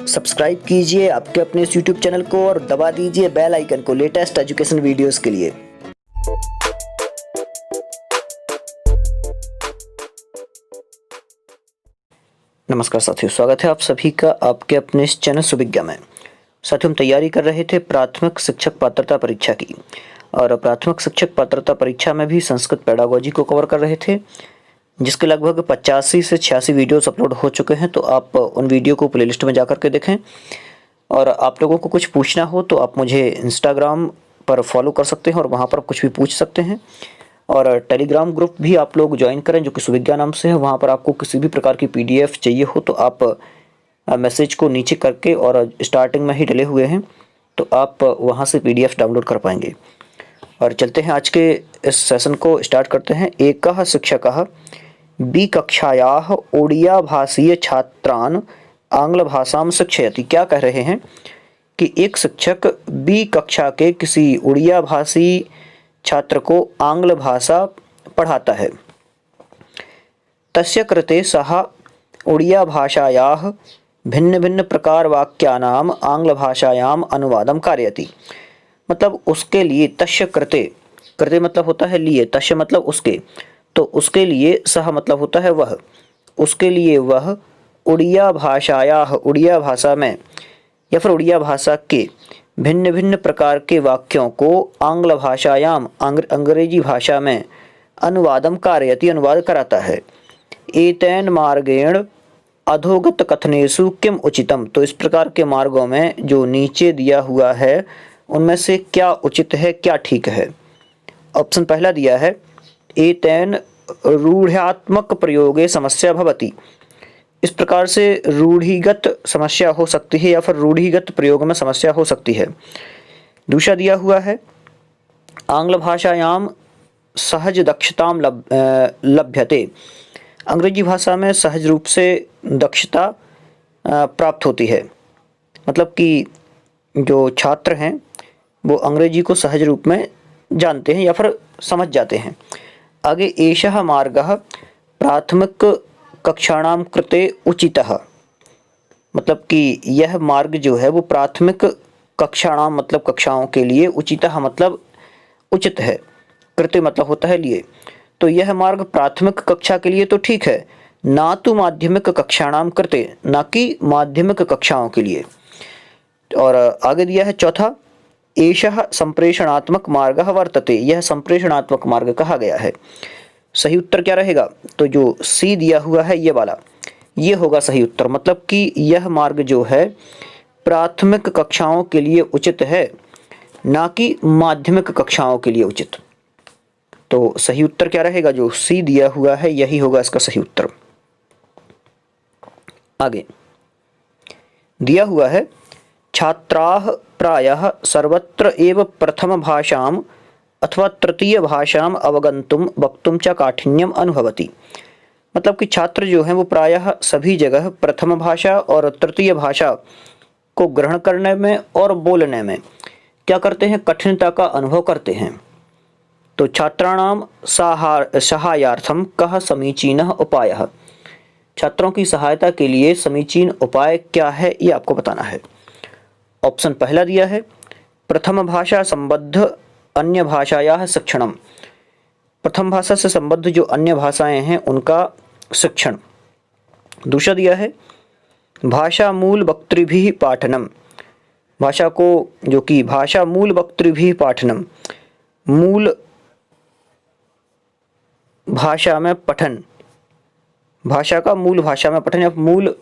Subscribe कीजिए आपके अपने इस YouTube चैनल को और दबा दीजिए बेल आइकन को लेटेस्ट एजुकेशन वीडियोस के लिए। नमस्कार साथियों, स्वागत है आप सभी का आपके अपने इस चैनल सुविज्ञा में। साथियों, हम तैयारी कर रहे थे प्राथमिक शिक्षक पात्रता परीक्षा की, और प्राथमिक शिक्षक पात्रता परीक्षा में भी संस्कृत पेडागोजी को कवर कर रहे थे, जिसके लगभग 85 से 86 वीडियोस अपलोड हो चुके हैं। तो आप उन वीडियो को प्लेलिस्ट में जाकर के देखें, और आप लोगों को कुछ पूछना हो तो आप मुझे इंस्टाग्राम पर फॉलो कर सकते हैं और वहाँ पर कुछ भी पूछ सकते हैं। और टेलीग्राम ग्रुप भी आप लोग ज्वाइन करें जो कि सुविज्ञा नाम से है। वहाँ पर आपको किसी भी प्रकार की PDF चाहिए हो तो आप मैसेज को नीचे करके, और स्टार्टिंग में ही डले हुए हैं तो आप वहाँ से PDF डाउनलोड कर पाएंगे। और चलते हैं आज के इस सेशन को स्टार्ट करते हैं। एकः शिक्षकः बी कक्षायाः ओडिया भाषीय छात्रान् आंग्ल भाषां शिक्षयति। क्या कह रहे हैं कि एक शिक्षक बी कक्षा के किसी उड़िया भाषी छात्र को आंग्ल भाषा पढ़ाता है। तस्य कृते सः उड़िया भाषायाः भिन्न भिन्न प्रकार वाक्यानाम् आंग्ल भाषायाम् अनुवादं कारयति। मतलब उसके लिए, तस्य कृते, कृते मतलब होता है लिए, तस्य मतलब उसके, तो उसके लिए, सह मतलब होता है वह, उसके लिए वह उड़िया भाषायाः, उड़िया भाषा में या फिर उड़िया भाषा के भिन्न भिन्न प्रकार के वाक्यों को आंग्ल भाषायाम, अंग्रेजी भाषा में अनुवादम कारयति, अनुवाद कराता है। एतेन मार्गेण अधोगत कथनेषु किम उचितम। तो इस प्रकार के मार्गों में जो नीचे दिया हुआ है उनमें से क्या उचित है, क्या ठीक है। ऑप्शन पहला दिया है एतेन रूढ़्यात्मक प्रयोगे समस्या भवति। इस प्रकार से रूढ़िगत समस्या हो सकती है या फिर रूढ़िगत प्रयोग में समस्या हो सकती है। दूसरा दिया हुआ है आंग्ल भाषायाम सहज दक्षताम लभ्यते। अंग्रेजी भाषा में सहज रूप से दक्षता प्राप्त होती है। मतलब कि जो छात्र हैं वो अंग्रेजी को सहज रूप में जानते हैं या फिर समझ जाते हैं। आगे एषः मार्गः प्राथमिक कक्षाणां कृते उचितः। मतलब कि यह मार्ग जो है वो प्राथमिक कक्षाणां मतलब कक्षाओं के लिए, उचितः मतलब उचित है, कृते मतलब होता है लिए, तो यह मार्ग प्राथमिक कक्षा के लिए तो ठीक है, ना तो माध्यमिक कक्षाणां कृते, ना कि माध्यमिक कक्षाओं के लिए। और आगे दिया है चौथा एषः संप्रेषणात्मक मार्गः वर्तते। यह संप्रेषणात्मक मार्ग कहा गया है। सही उत्तर क्या रहेगा? तो जो सी दिया हुआ है ये वाला, ये होगा सही उत्तर। मतलब कि यह मार्ग जो है प्राथमिक कक्षाओं के लिए उचित है, ना कि माध्यमिक कक्षाओं के लिए उचित। तो सही उत्तर क्या रहेगा? जो सी दिया हुआ है यही होगा इसका सही उत्तर। आगे दिया हुआ है छात्राः प्रायः सर्वत्र एव प्रथम भाषाम् अथवा तृतीय भाषाम अवगंतुम वक्तुम च काठिन्यम अनुभवति। मतलब कि छात्र जो हैं वो प्रायः सभी जगह प्रथम भाषा और तृतीय भाषा को ग्रहण करने में और बोलने में क्या करते हैं? कठिनता का अनुभव करते हैं। तो छात्राणाम सहायार्थम कः समीचीनः उपायः। छात्रों की सहायता के लिए समीचीन उपाय क्या है ये आपको बताना है। ऑप्शन पहला दिया है प्रथम भाषा संबद्ध अन्य भाषायाः शिक्षणम। प्रथम भाषा से संबद्ध जो अन्य भाषाएं हैं उनका शिक्षण। दूसरा दिया है भाषा मूल वक्तृभिः पाठनम। भाषा को, जो कि भाषा मूल वक्तृभिः पाठनम, मूल भाषा में पठन, भाषा का मूल भाषा में पठन या मूल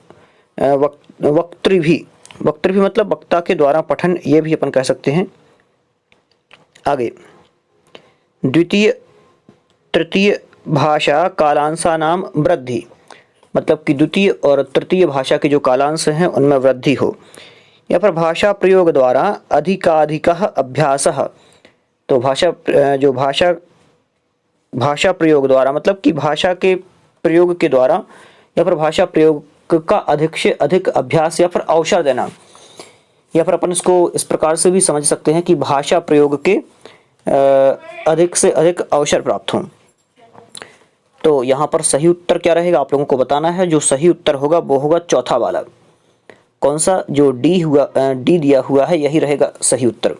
वक्तृभिः, वक्तृभिः मतलब वक्ता के द्वारा पठन, ये भी अपन कह सकते हैं। आगे द्वितीय तृतीय भाषा कालांशानां वृद्धि। मतलब कि द्वितीय और तृतीय भाषा के जो कालांश हैं उनमें वृद्धि हो, या फिर भाषा प्रयोग द्वारा अधिकाधिकः अभ्यासः। तो भाषा प्रयोग द्वारा मतलब कि भाषा के प्रयोग के द्वारा या फिर भाषा प्रयोग का अधिक से अधिक अभ्यास या फिर अवसर देना, या फिर अपन इसको इस प्रकार से भी समझ सकते हैं कि भाषा प्रयोग के अधिक से अधिक अवसर प्राप्त हों। तो यहाँ पर सही उत्तर क्या रहेगा आप लोगों को बताना है। जो सही उत्तर होगा वो होगा चौथा वाला। कौन सा जो डी दिया हुआ है यही रहेगा सही उत्तर।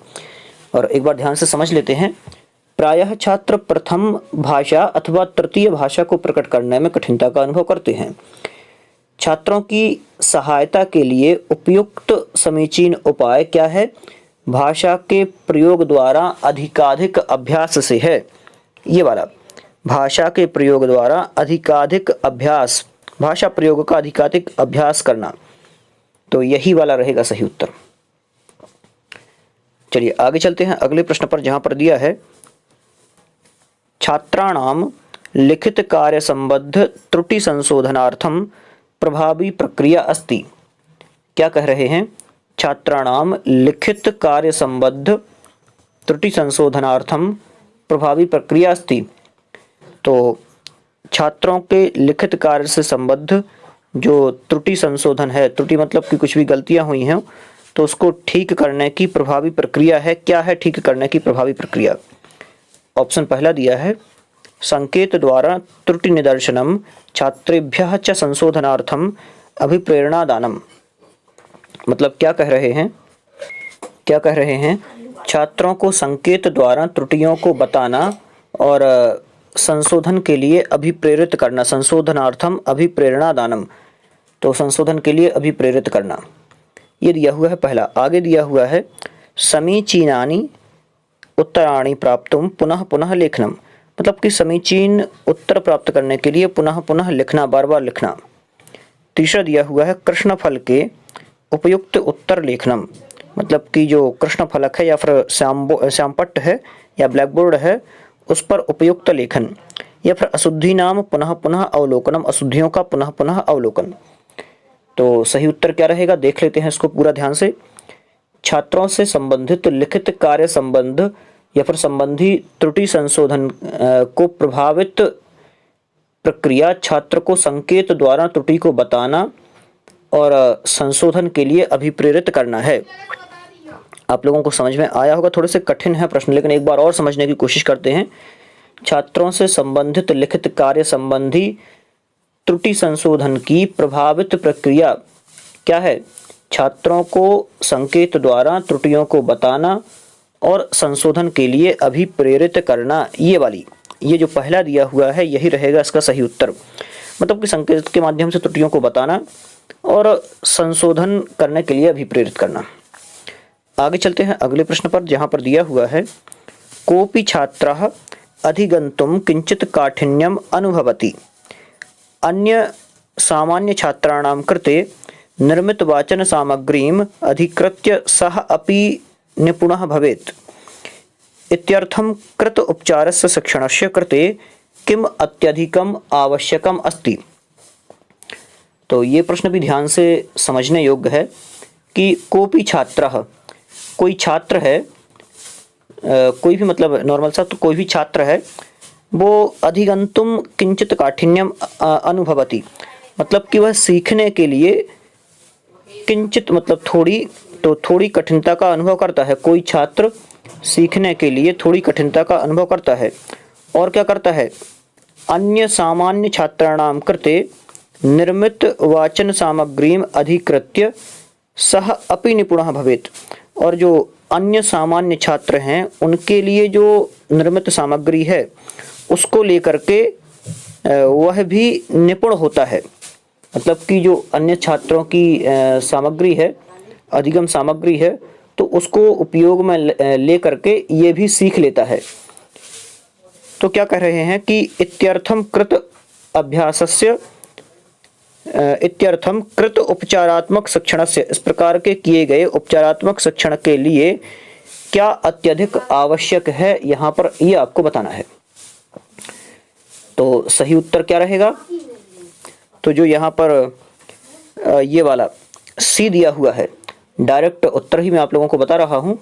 और एक बार ध्यान से समझ लेते हैं। प्रायः छात्र प्रथम भाषा अथवा तृतीय भाषा को प्रकट करने में कठिनता का अनुभव करते हैं। छात्रों की सहायता के लिए उपयुक्त समीचीन उपाय क्या है? भाषा के प्रयोग द्वारा अधिकाधिक अभ्यास से है। ये वाला भाषा के प्रयोग द्वारा अधिकाधिक अभ्यास, भाषा प्रयोग का अधिकाधिक अभ्यास करना, तो यही वाला रहेगा सही उत्तर। चलिए आगे चलते हैं अगले प्रश्न पर, जहां पर दिया है छात्राणाम लिखित कार्य संबद्ध त्रुटि संशोधनार्थम प्रभावी प्रक्रिया अस्ति। क्या कह रहे हैं? छात्राणाम लिखित कार्य संबद्ध त्रुटि संशोधनार्थम प्रभावी प्रक्रिया अस्ति। तो छात्रों के लिखित कार्य से संबद्ध जो त्रुटि संशोधन है, त्रुटि मतलब कि कुछ भी गलतियां हुई हैं तो उसको ठीक करने की प्रभावी प्रक्रिया है। क्या है ठीक करने की प्रभावी प्रक्रिया? ऑप्शन पहला दिया है संकेत द्वारा त्रुटि निदर्शनम छात्रेभ्यः च संशोधनार्थम अभिप्रेरणा दानम। मतलब क्या कह रहे हैं? क्या कह रहे हैं? छात्रों को संकेत द्वारा त्रुटियों को बताना और संशोधन के लिए अभिप्रेरित करना। संशोधनार्थम अभिप्रेरणा दानम, तो संशोधन के लिए अभिप्रेरित करना, ये दिया हुआ है पहला। आगे दिया हुआ है समीचीनानि उत्तराणि प्राप्तुम पुनः पुनः लेखनम। मतलब कि समीचीन उत्तर प्राप्त करने के लिए पुनः पुनः लिखना, बार बार लिखना। तीसरा दिया हुआ है कृष्ण फल के उपयुक्त उत्तर लेखनम। मतलब कि जो कृष्ण फलक है या फिर श्यामपट्ट है या ब्लैक बोर्ड है उस पर उपयुक्त लेखन, या फिर अशुद्धि नाम पुनः पुनः अवलोकनम, अशुद्धियों का पुनः पुनः अवलोकन। तो सही उत्तर क्या रहेगा देख लेते हैं इसको पूरा ध्यान से। छात्रों से संबंधित लिखित कार्य संबंध या फिर संबंधी त्रुटि संशोधन को प्रभावित प्रक्रिया छात्र को संकेत द्वारा त्रुटि को बताना और संशोधन के लिए अभिप्रेरित करना है। आप लोगों को समझ में आया होगा। थोड़े से कठिन है प्रश्न, लेकिन एक बार और समझने की कोशिश करते हैं। छात्रों से संबंधित लिखित कार्य संबंधी त्रुटि संशोधन की प्रभावित प्रक्रिया क्या है? छात्रों को संकेत द्वारा त्रुटियों को बताना और संशोधन के लिए अभिप्रेरित करना। ये वाली, ये जो पहला दिया हुआ है यही रहेगा इसका सही उत्तर। मतलब कि संकेत के माध्यम से त्रुटियों को बताना और संशोधन करने के लिए अभिप्रेरित करना। आगे चलते हैं अगले प्रश्न पर, जहां पर दिया हुआ है कोपि छात्रः अधिगन्तुं किंचित काठिन्यम अनुभवति, अन्य सामान्य छात्राणां कृते निर्मित वाचन सामग्रीम अधिकृत्य सः अपि निपुणः भवेत् इत्यर्थं कृत उपचारस्य शिक्षणस्य कृते किम अत्यधिकम आवश्यकम अस्ति। तो ये प्रश्न भी ध्यान से समझने योग्य है कि कोपि छात्रः, कोई छात्र है, कोई भी मतलब नॉर्मल सा, तो कोई भी छात्र है वो अधिगंतुम किंचित काठिन्यम अनुभवति, मतलब कि वह सीखने के लिए किंचित मतलब थोड़ी, तो थोड़ी कठिनता का अनुभव करता है। कोई छात्र सीखने के लिए थोड़ी कठिनता का अनुभव करता है और क्या करता है? अन्य सामान्य छात्राणां कृते निर्मित वाचन सामग्रीम अधिकृत्य सह अपि निपुणः भवेत्, और जो अन्य सामान्य छात्र हैं उनके लिए जो निर्मित सामग्री है उसको लेकर के वह भी निपुण होता है। मतलब कि जो अन्य छात्रों की सामग्री है, अधिगम सामग्री है, तो उसको उपयोग में ले करके ये भी सीख लेता है। तो क्या कह रहे हैं कि इत्यर्थम कृत अभ्यासस्य इत्यर्थम कृत उपचारात्मक शिक्षणस्य, इस प्रकार के किए गए उपचारात्मक शिक्षण के लिए क्या अत्यधिक आवश्यक है, यहाँ पर ये आपको बताना है। तो सही उत्तर क्या रहेगा? तो जो यहाँ पर ये वाला सी दिया हुआ है, डायरेक्ट उत्तर ही मैं आप लोगों को बता रहा हूँ,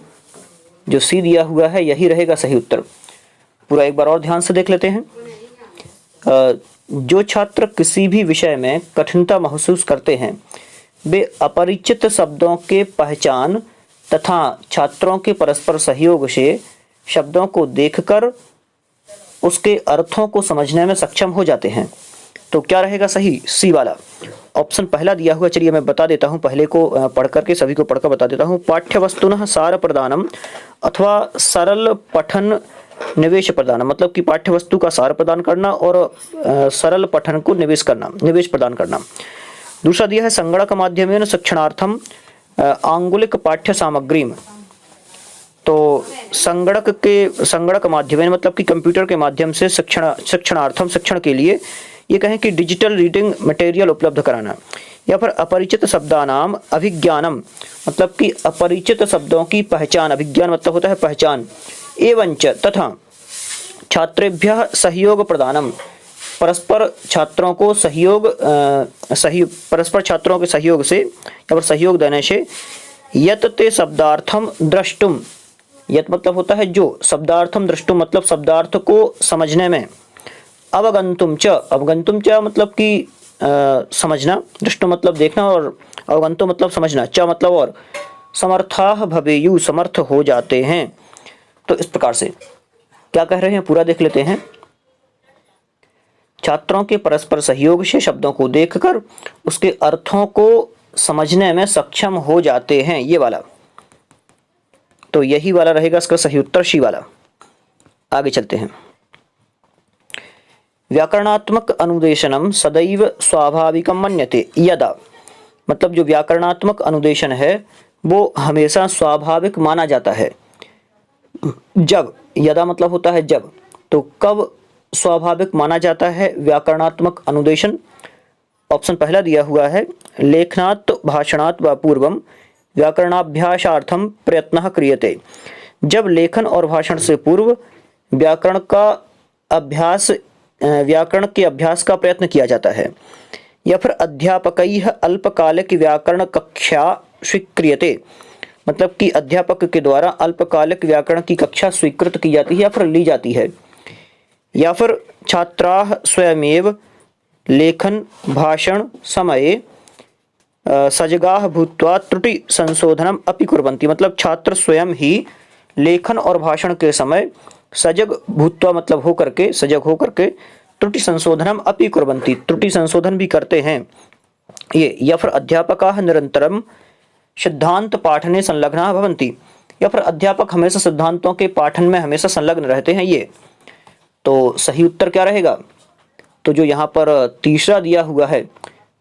जो सी दिया हुआ है यही रहेगा सही उत्तर। पूरा एक बार और ध्यान से देख लेते हैं। जो छात्र किसी भी विषय में कठिनता महसूस करते हैं वे अपरिचित शब्दों के पहचान तथा छात्रों के परस्पर सहयोग से शब्दों को देखकर उसके अर्थों को समझने में सक्षम हो जाते हैं। तो क्या रहेगा सही? सी वाला ऑप्शन पहला दिया हुआ। चलिए मैं बता देता हूँ, पहले को पढ़ करके सभी को पढ़कर बता देता हूँ। पाठ्यवस्तुनः सार प्रदानम अथवा सरल पठन निवेश प्रदान, मतलब कि पाठ्यवस्तु का सार प्रदान करना और सरल पठन को निवेश प्रदान करना। दूसरा दिया है संगणक माध्यमेन शिक्षणार्थम आंगुलिक पाठ्य सामग्री। तो संगणक माध्यमेन मतलब कि कंप्यूटर के माध्यम से शिक्षण के लिए ये कहें कि डिजिटल रीडिंग मटेरियल उपलब्ध कराना, या फिर अपरिचित शब्दानाम अभिज्ञानम मतलब कि अपरिचित शब्दों की पहचान, अभिज्ञान मतलब होता है पहचान, एवंच तथा छात्रेभ्यः सहयोग प्रदानम परस्पर छात्रों के सहयोग से या फिर सहयोग देने से यत ते शब्दार्थम द्रष्टुम, यत मतलब होता है जो, शब्दार्थम द्रष्टुम मतलब शब्दार्थ को समझने में, अवगंतुम च मतलब कि समझना, दृष्टुम मतलब देखना और अवगंतुम मतलब समझना, च मतलब और, समर्थाः भवेयु समर्थ हो जाते हैं। तो इस प्रकार से क्या कह रहे हैं पूरा देख लेते हैं। छात्रों के परस्पर सहयोग से शब्दों को देखकर उसके अर्थों को समझने में सक्षम हो जाते हैं, ये वाला। तो यही वाला रहेगा इसका सही उत्तर, सी वाला। आगे चलते हैं। व्याकरणात्मक अनुदेशनम सदैव स्वाभाविकम मन्यते यदा, मतलब जो व्याकरणात्मक अनुदेशन है वो हमेशा स्वाभाविक माना जाता है जब, यदा मतलब होता है जब, तो कब स्वाभाविक माना जाता है व्याकरणात्मक अनुदेशन? ऑप्शन पहला दिया हुआ है लेखनात् भाषणात् व पूर्वम व्याकरणाभ्यासार्थम प्रयत्नः क्रियते, जब लेखन और भाषण से पूर्व व्याकरण के अभ्यास का प्रयत्न किया जाता है, या फिर अध्यापकैः अल्पकालिक व्याकरण कक्षा स्वीक्रियते, मतलब कि अध्यापक के द्वारा अल्पकालिक व्याकरण की कक्षा स्वीकृत की जाती है या फिर ली जाती है, या फिर छात्राः स्वयमेव लेखन भाषण समये सजगाः भूत्वा त्रुटि संशोधनम अपि कुर्वन्ति, मतलब छात्र स्वयं ही लेखन और भाषण के समय सजग भूत्वा मतलब सजग होकर के त्रुटि संशोधनम अपि कुर्वन्ति, त्रुटि संशोधन भी करते हैं ये, या फिर अध्यापकाः निरंतरम सिद्धांत पाठने संलग्नाः भवन्ति, या फिर अध्यापक हमेशा सिद्धांतों के पाठन में हमेशा संलग्न रहते हैं ये। तो सही उत्तर क्या रहेगा? तो जो यहाँ पर तीसरा दिया हुआ है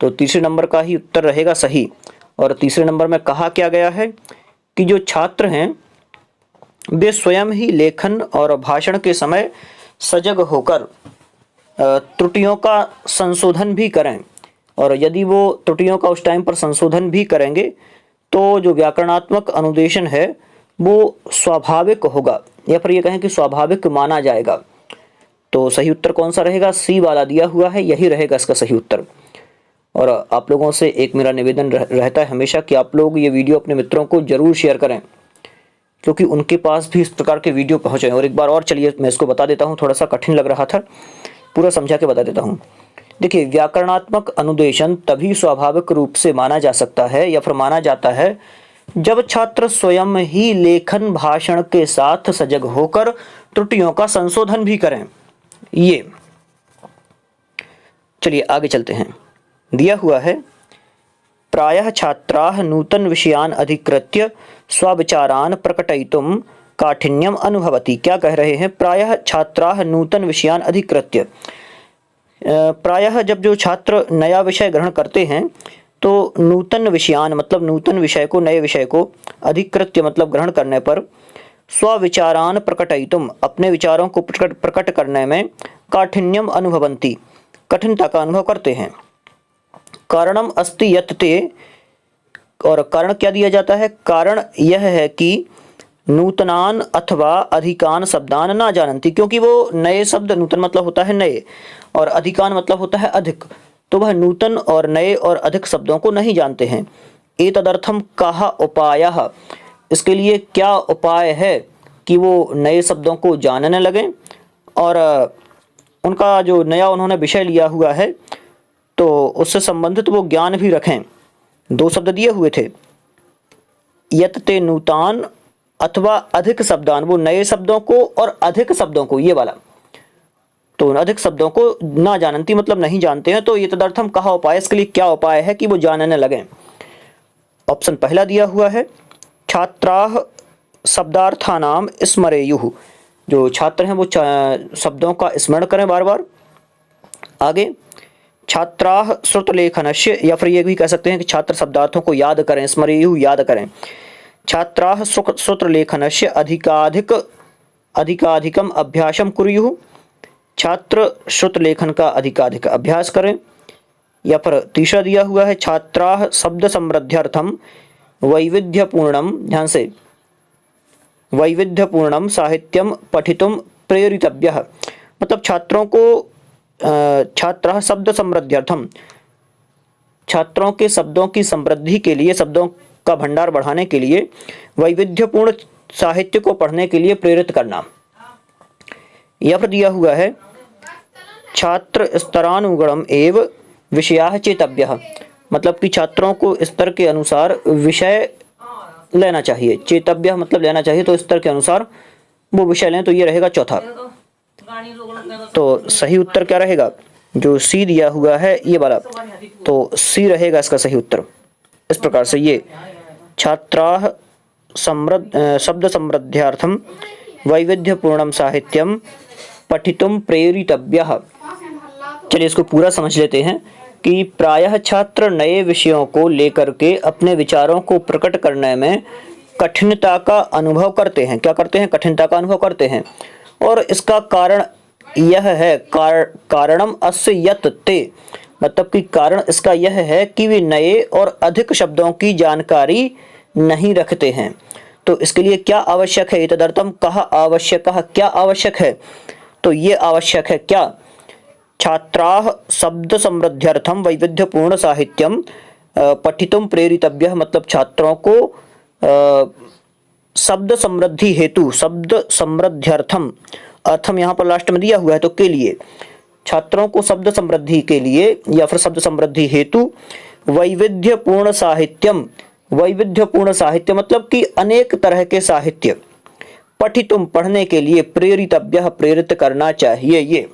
तो तीसरे नंबर का ही उत्तर रहेगा सही। और तीसरे नंबर में कहा क्या गया है कि जो छात्र हैं वे स्वयं ही लेखन और भाषण के समय सजग होकर त्रुटियों का संशोधन भी करें, और यदि वो त्रुटियों का उस टाइम पर संशोधन भी करेंगे तो जो व्याकरणात्मक अनुदेशन है वो स्वाभाविक होगा, या फिर ये कहें कि स्वाभाविक माना जाएगा। तो सही उत्तर कौन सा रहेगा? सी वाला दिया हुआ है, यही रहेगा इसका सही उत्तर। और आप लोगों से एक मेरा निवेदन रहता है हमेशा कि आप लोग ये वीडियो अपने मित्रों को जरूर शेयर करें, क्योंकि उनके पास भी इस प्रकार के वीडियो पहुँचे। और एक बार और चलिए मैं इसको बता देता हूँ, थोड़ा सा कठिन लग रहा था, पूरा समझा के बता देता हूँ। देखिए, व्याकरणात्मक अनुदेशन तभी स्वाभाविक रूप से माना जा सकता है या फिर माना जाता है जब छात्र स्वयं ही लेखन भाषण के साथ सजग होकर त्रुटियों का संशोधन भी करें। ये चलिए आगे चलते हैं। दिया हुआ है प्रायः छात्राः नूतन विषयान् अधिकृत्य स्वविचारान् प्रकटयितुं काठिन्यम अनुभवति। क्या कह रहे हैं? प्रायः छात्राः नूतन विषयान् अधिकृत्य, प्रायः जब जो छात्र नया विषय ग्रहण करते हैं तो नूतन विषयान मतलब नूतन विषय को, नए विषय को, अधिकृत्य मतलब ग्रहण करने पर, स्वविचारान प्रकटयितुम अपने विचारों को प्रकट करने में, काठिन्यम अनुभवन्ति कठिनता का अनुभव करते हैं। कारणम अस्ति यत् ते, और कारण क्या दिया जाता है? कारण यह है कि नूतनान अथवा अधिकान शब्दान ना जानन्ति, क्योंकि वो नए शब्द, नूतन मतलब होता है नए और अधिकान मतलब होता है अधिक, तो वह नूतन और नए और अधिक शब्दों को नहीं जानते हैं। एतदर्थम कहा उपायः, इसके लिए क्या उपाय है कि वो नए शब्दों को जानने लगें और उनका जो नया उन्होंने विषय लिया हुआ है तो उससे संबंधित वो ज्ञान भी रखें। दो शब्द दिए हुए थे, यत् ते नूतान अथवा अधिक शब्दान, वो नए शब्दों को और अधिक शब्दों को, ये वाला। तो अधिक शब्दों को ना जानती मतलब नहीं जानते हैं, तो ये तदर्थम कहा उपाय, इसके लिए क्या उपाय है कि वो जानने लगें। ऑप्शन पहला दिया हुआ है, छात्राः शब्दार्थानाम स्मरेयुः, जो छात्र हैं वो शब्दों का स्मरण करें बार बार। आगे, छात्राः श्रुतलेखनस्य, या फिर ये भी कह सकते हैं कि छात्र शब्दार्थों को याद करें, स्मरेयुः याद करें। छात्राः श्रुतलेखनस्य अधिकाधिकम अभ्यासम कुर्युः, छात्र श्रुत लेखन का अधिकाधिक अभ्यास करें। या फिर तीसरा दिया हुआ है, छात्राः शब्द समृद्ध्यर्थम वैविध्यपूर्णम, ध्यान से, वैविध्यपूर्णम साहित्यम पठितुम प्रेरितव्यः, मतलब छात्रों को छात्राः शब्द समृद्ध्यर्थम, छात्रों के शब्दों की समृद्धि के लिए, शब्दों का भंडार बढ़ाने के लिए, वैविध्यपूर्ण साहित्य को पढ़ने के लिए प्रेरित करना। या फिर दिया हुआ है, छात्र स्तरानुगुणम एव विषयाः चेतव्यः, मतलब कि छात्रों को स्तर के अनुसार विषय लेना चाहिए। चेतव्य मतलब लेना चाहिए, तो स्तर के अनुसार वो विषय लें, तो ये रहेगा चौथा। तो सही उत्तर क्या रहेगा, जो सी दिया हुआ है ये वाला, तो सी रहेगा इसका सही उत्तर। इस प्रकार से ये छात्राः शब्द समृद्ध्यार्थम वैविध्यपूर्णम साहित्यम पठितुम प्रेरितव्यः। चलिए इसको पूरा समझ लेते हैं कि प्रायः छात्र नए विषयों को लेकर के अपने विचारों को प्रकट करने में कठिनता का अनुभव करते हैं। क्या करते हैं, कठिनता का अनुभव करते हैं। और इसका कारण यह है, कारणम अस्य यत् ते, मतलब कि कारण इसका यह है कि वे नए और अधिक शब्दों की जानकारी नहीं रखते हैं। तो इसके लिए क्या आवश्यक है, तदर्थम कहा आवश्यक, क्या आवश्यक है, तो ये आवश्यक है क्या, छात्राः शब्द समृद्ध्यर्थम वैविध्यपूर्ण साहित्यम पठितुम प्रेरितव्यः, मतलब छात्रों को शब्द समृद्धि हेतु, शब्द समृद्ध्यर्थम, अर्थम यहाँ पर लास्ट में दिया हुआ है तो के लिए, छात्रों को शब्द समृद्धि के लिए या फिर शब्द समृद्धि हेतु वैविध्यपूर्ण साहित्यम, वैविध्यपूर्ण साहित्य मतलब कि अनेक तरह के साहित्य, पठितुम पढ़ने के लिए, प्रेरितव्यः प्रेरित करना चाहिए। ये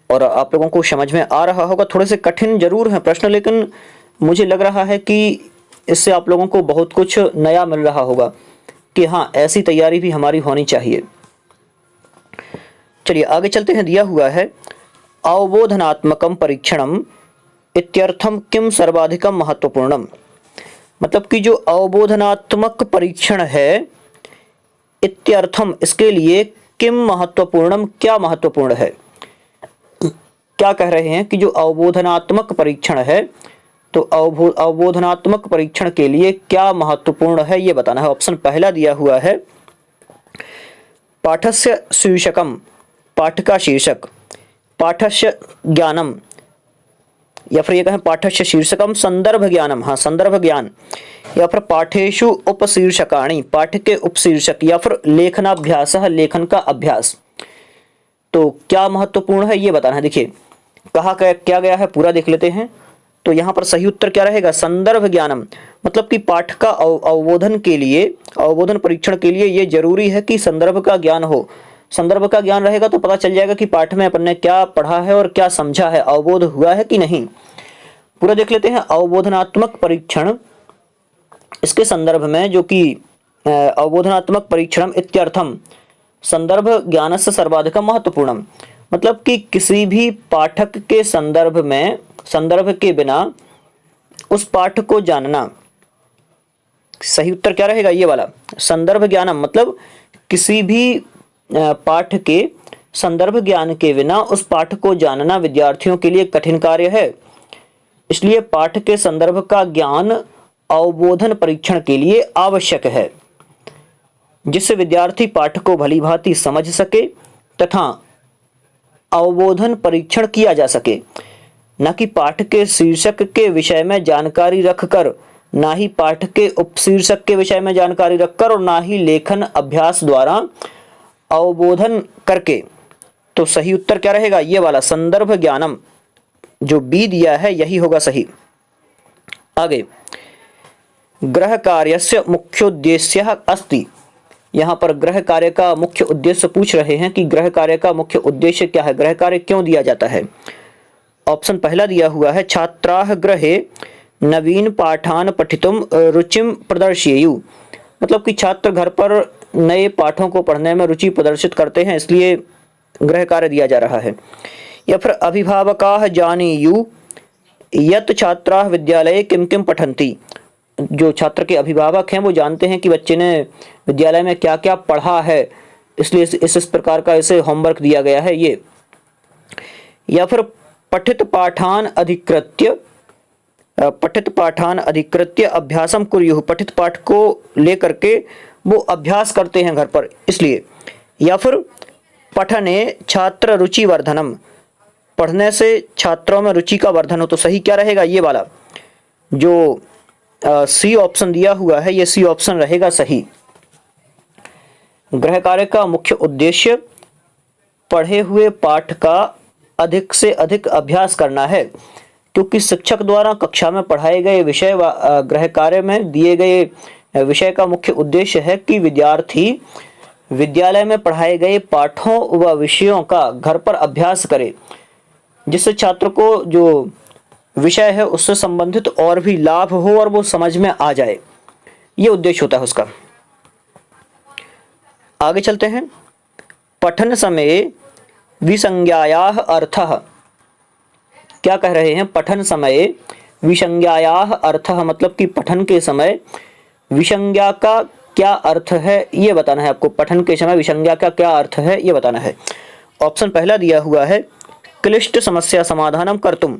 और आप लोगों को समझ में आ रहा होगा, थोड़े से कठिन जरूर हैं प्रश्न, लेकिन मुझे लग रहा है कि इससे आप लोगों को बहुत कुछ नया मिल रहा होगा कि हाँ ऐसी तैयारी भी हमारी होनी चाहिए। चलिए आगे चलते हैं। दिया हुआ है, अवबोधनात्मकम परीक्षणम इत्यर्थम किम सर्वाधिकम महत्वपूर्णम, मतलब कि जो अवबोधनात्मक परीक्षण है, इत्यर्थम इसके लिए, किम महत्वपूर्णम क्या महत्वपूर्ण है। क्या कह रहे हैं कि जो अवबोधनात्मक परीक्षण है, तो अवबोधनात्मक परीक्षण के लिए क्या महत्वपूर्ण है ये बताना है। ऑप्शन पहला दिया हुआ है, पाठस्य शीर्षकम, पाठ का शीर्षक, पाठस्य ज्ञानम, या फिर ये कहें पाठस्य शीर्षकम संदर्भ ज्ञानम, हाँ संदर्भ ज्ञान, या फिर पाठेषु उपशीर्षकाणि, पाठ के उपशीर्षक, या फिर लेखनाभ्यास, लेखन का अभ्यास। तो क्या महत्वपूर्ण है ये बताना है। देखिए कहा क्या गया है, पूरा देख लेते हैं। तो यहाँ पर सही उत्तर क्या रहेगा, संदर्भ ज्ञानम, मतलब कि पाठ का अवबोधन के लिए, अवबोधन परीक्षण के लिए ये जरूरी है कि संदर्भ का ज्ञान हो। संदर्भ का ज्ञान रहेगा तो पता चल जाएगा कि पाठ में अपन ने क्या पढ़ा है और क्या समझा है, अवबोध हुआ है कि नहीं। पूरा देख लेते हैं। अवबोधनात्मक परीक्षण, इसके संदर्भ में जो कि अवबोधनात्मक परीक्षणम इत्यर्थम संदर्भ ज्ञानस्य सर्वाधिकम महत्वपूर्णम, मतलब कि किसी भी पाठक के संदर्भ में, संदर्भ के बिना उस पाठ को जानना। सही उत्तर क्या रहेगा, ये वाला संदर्भ ज्ञानम, मतलब किसी भी पाठ के संदर्भ ज्ञान के बिना उस पाठ को जानना विद्यार्थियों के लिए कठिन कार्य है। इसलिए पाठ के संदर्भ का ज्ञान अवबोधन परीक्षण के लिए आवश्यक है, जिससे विद्यार्थी पाठ को भलीभांति समझ सके तथा अवबोधन परीक्षण किया जा सके। न कि पाठ के शीर्षक के विषय में जानकारी रखकर, ना ही पाठ के उपशीर्षक के विषय में जानकारी रखकर, और ना ही लेखन अभ्यास द्वारा अवबोधन करके। तो सही उत्तर क्या रहेगा, ये वाला संदर्भ ज्ञानम, जो बी दिया है यही होगा सही। आगे, गृह कार्यस्य मुख्योद्देश्यः अस्ति यहाँ पर गृह कार्य का मुख्य उद्देश्य पूछ रहे हैं कि गृह कार्य का मुख्य उद्देश्य क्या है, गृह कार्य क्यों दिया जाता है। ऑप्शन पहला दिया हुआ है छात्राः गृहे नवीन पाठान पठितुम रुचिम प्रदर्शयेयु, मतलब कि छात्र घर पर नए पाठों को पढ़ने में रुचि प्रदर्शित करते हैं, इसलिए गृह कार्य दिया जा रहा है। या फिर अभिभावकाः जानीयु यत् छात्राः विद्यालये किं किं पठन्ति, जो छात्र के अभिभावक हैं वो जानते हैं कि बच्चे ने विद्यालय में क्या क्या पढ़ा है, इसलिए इस प्रकार का इसे होमवर्क दिया गया है ये। या फिर पठित पाठान अधिकृत्य अभ्यासम कुर्युः, पठित पाठ को लेकर के वो अभ्यास करते हैं घर पर, इसलिए। या फिर पठने छात्र रुचि वर्धनम, पढ़ने से छात्रों में रुचि का वर्धन हो, तो सही क्या रहेगा, ये वाला जो सी ऑप्शन दिया हुआ है, ये सी ऑप्शन रहेगा सही। गृह कार्य का मुख्य उद्देश्य पढ़े हुए पाठ का अधिक से अधिक अभ्यास करना है, क्योंकि शिक्षक द्वारा कक्षा में पढ़ाए गए विषय व गृह कार्य में दिए गए विषय का मुख्य उद्देश्य है कि विद्यार्थी विद्यालय में पढ़ाए गए पाठों व विषयों का घर पर अभ्यास करे, जिससे छात्र को जो विषय है उससे संबंधित और भी लाभ हो और वो समझ में आ जाए, ये उद्देश्य होता है उसका। आगे चलते हैं। पठन समय विसंज्ञायाः अर्थः, क्या कह रहे हैं, पठन समय विसंज्ञायाः अर्थः, मतलब कि पठन के समय विसंज्ञा का क्या अर्थ है ये बताना है आपको। पठन के समय विसंज्ञा का क्या अर्थ है ये बताना है। ऑप्शन पहला दिया हुआ है क्लिष्ट समस्या समाधानम कर्तुम,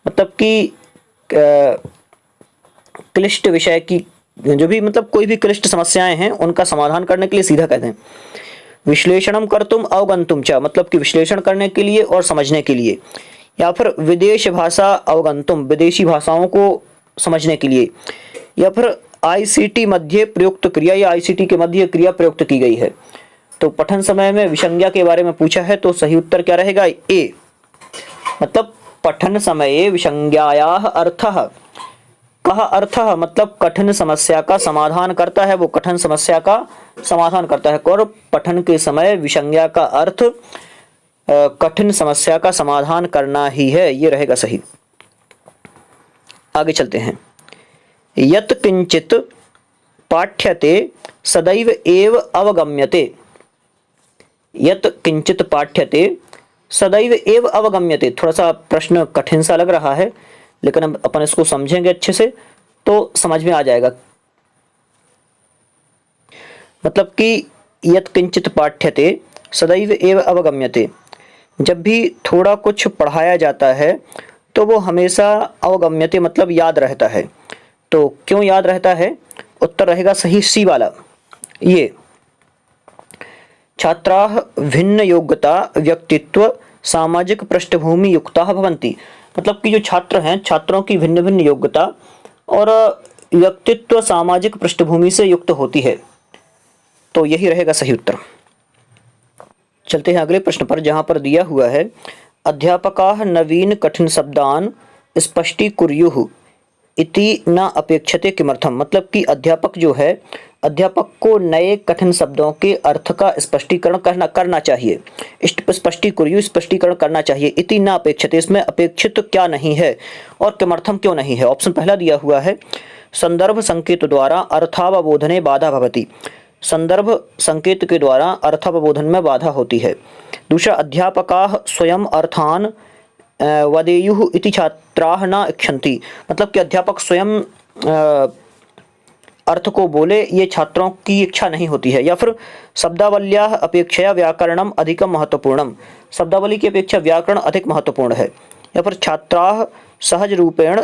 मतलब कि क्लिष्ट विषय की जो भी मतलब कोई भी क्लिष्ट समस्याएं हैं उनका समाधान करने के लिए सीधा कहते हैं। विश्लेषणम कर्तुम अवगंतुम च, मतलब कि विश्लेषण करने के लिए और समझने के लिए। या फिर विदेश भाषा अवगंतुम, विदेशी भाषाओं को समझने के लिए। या फिर आईसीटी मध्य प्रयुक्त क्रिया, या आईसीटी के मध्य क्रिया प्रयुक्त की गई है। तो पठन समय में विसंज्ञा के बारे में पूछा है, तो सही उत्तर क्या रहेगा, ए, मतलब पठन समये विसंज्ञायाः अर्थः। कः अर्थः, मतलब कठिन समस्या का समाधान करता है, वो कठिन समस्या का समाधान करता है। और पठन के समय विसंज्ञा का अर्थ कठिन समस्या का समाधान करना ही है, ये रहेगा सही। आगे चलते हैं। यत् किंचित पाठ्यते सदैव एव अवगम्यते, यत् किंचित पाठ्यते सदैव एव अवगम्यते, थोड़ा सा प्रश्न कठिन सा लग रहा है, लेकिन अपन इसको समझेंगे अच्छे से तो समझ में आ जाएगा। मतलब कि यत् किंचित पाठ्यते सदैव एव अवगम्यते, जब भी थोड़ा कुछ पढ़ाया जाता है तो वो हमेशा अवगम्यते मतलब याद रहता है। तो क्यों याद रहता है, उत्तर रहेगा सही सी वाला, ये। छात्राः भिन्न योग्यता व्यक्तित्व सामाजिक पृष्ठभूमि युक्ताः भवन्ति, मतलब कि जो छात्र हैं छात्रों की भिन्न भिन्न योग्यता और व्यक्तित्व सामाजिक पृष्ठभूमि से युक्त होती है, तो यही रहेगा सही उत्तर। चलते हैं अगले प्रश्न पर, जहां पर दिया हुआ है अध्यापकाः नवीन कठिन शब्दान स्पष्टीकुर्युः इति न अपेक्षते किमर्थम, मतलब कि अध्यापक जो है, अध्यापक को नए कठिन शब्दों के अर्थ का स्पष्टीकरण करना चाहिए। स्पष्टीकुर्युः, स्पष्टीकरण करना चाहिए। इति न अपेक्षते, इसमें अपेक्षित क्या नहीं है और किमर्थम क्यों नहीं है। ऑप्शन पहला दिया हुआ है संदर्भ संकेत द्वारा अर्थावबोधने बाधा भवति, संदर्भ संकेत के द्वारा अर्थावबोधन में बाधा होती है। दूसरा, अध्यापकाः स्वयं अर्थान वदेयुः इति छात्राः न इच्छन्ति, मतलब कि अध्यापक स्वयं अर्थ को बोले, ये छात्रों की इच्छा नहीं होती है। या फिर शब्दावल्याः अपेक्षया व्याकरणम अधिकम महत्वपूर्णम, शब्दावली की अपेक्षा व्याकरण अधिक महत्वपूर्ण है। या फिर छात्राः सहज रूपेण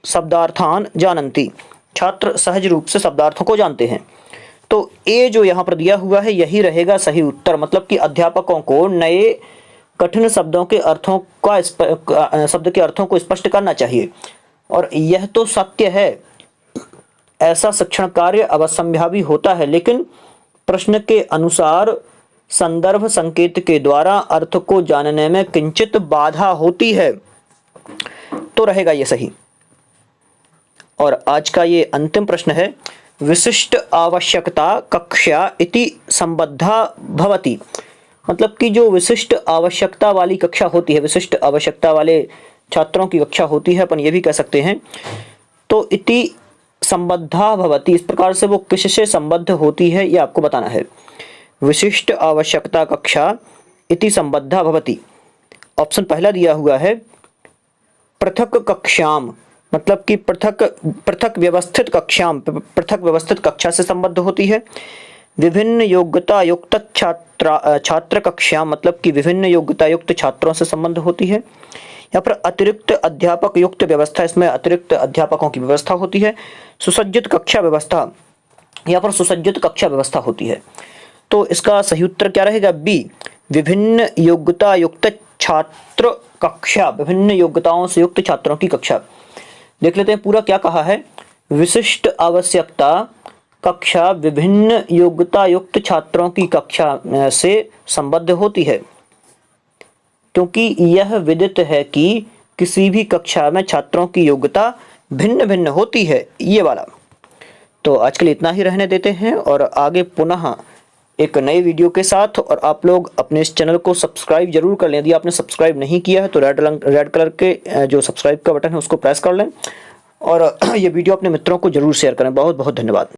शब्दार्थान जानन्ति, छात्र सहज रूप से शब्दार्थों को जानते हैं। तो ए जो यहाँ पर दिया हुआ है यही रहेगा सही उत्तर, मतलब कि अध्यापकों को नए कठिन शब्दों के अर्थों का शब्द के अर्थों को स्पष्ट करना चाहिए। और यह तो सत्य है, ऐसा शिक्षण कार्य अवश्यंभावी होता है, लेकिन प्रश्न के अनुसार संदर्भ संकेत के द्वारा अर्थ को जानने में किंचित बाधा होती है, तो रहेगा ये सही। और आज का ये अंतिम प्रश्न है, विशिष्ट आवश्यकता कक्षा इति संबद्धा भवति। मतलब कि जो विशिष्ट आवश्यकता वाली कक्षा होती है, विशिष्ट आवश्यकता वाले छात्रों की कक्षा होती है, अपन ये भी कह सकते हैं। तो इति संबद्धा भवति, इस प्रकार से वो किससे संबद्ध होती है ये आपको बताना है। विशिष्ट आवश्यकता कक्षा इति संबद्धा भवति। ऑप्शन पहला दिया हुआ है पृथक कक्षाम, मतलब कि पृथक व्यवस्थित कक्षाम, पृथक व्यवस्थित कक्षा से संबद्ध होती है। विभिन्न योग्यता युक्त छात्र कक्षा, मतलब कि विभिन्न योग्यता युक्त छात्रों से संबंध होती है। यहाँ पर अतिरिक्त अध्यापक युक्त व्यवस्था, इसमें अतिरिक्त अध्यापकों की व्यवस्था होती है। सुसज्जित कक्षा व्यवस्था, यहाँ पर सुसज्जित कक्षा व्यवस्था होती है। तो इसका सही उत्तर क्या रहेगा? बी, विभिन्न योग्यता युक्त छात्र कक्षा, विभिन्न योग्यताओं से युक्त छात्रों की कक्षा। देख लेते हैं पूरा क्या कहा है। विशिष्ट आवश्यकता कक्षा विभिन्न योग्यता युक्त छात्रों की कक्षा से संबद्ध होती है, क्योंकि यह विदित है कि किसी भी कक्षा में छात्रों की योग्यता भिन्न भिन्न होती है, ये वाला। तो आज के लिए इतना ही रहने देते हैं और आगे पुनः एक नए वीडियो के साथ। और आप लोग अपने इस चैनल को सब्सक्राइब जरूर कर लें। यदि आपने सब्सक्राइब नहीं किया है तो रेड कलर के जो सब्सक्राइब का बटन है उसको प्रेस कर लें और ये वीडियो अपने मित्रों को जरूर शेयर करें। बहुत बहुत धन्यवाद।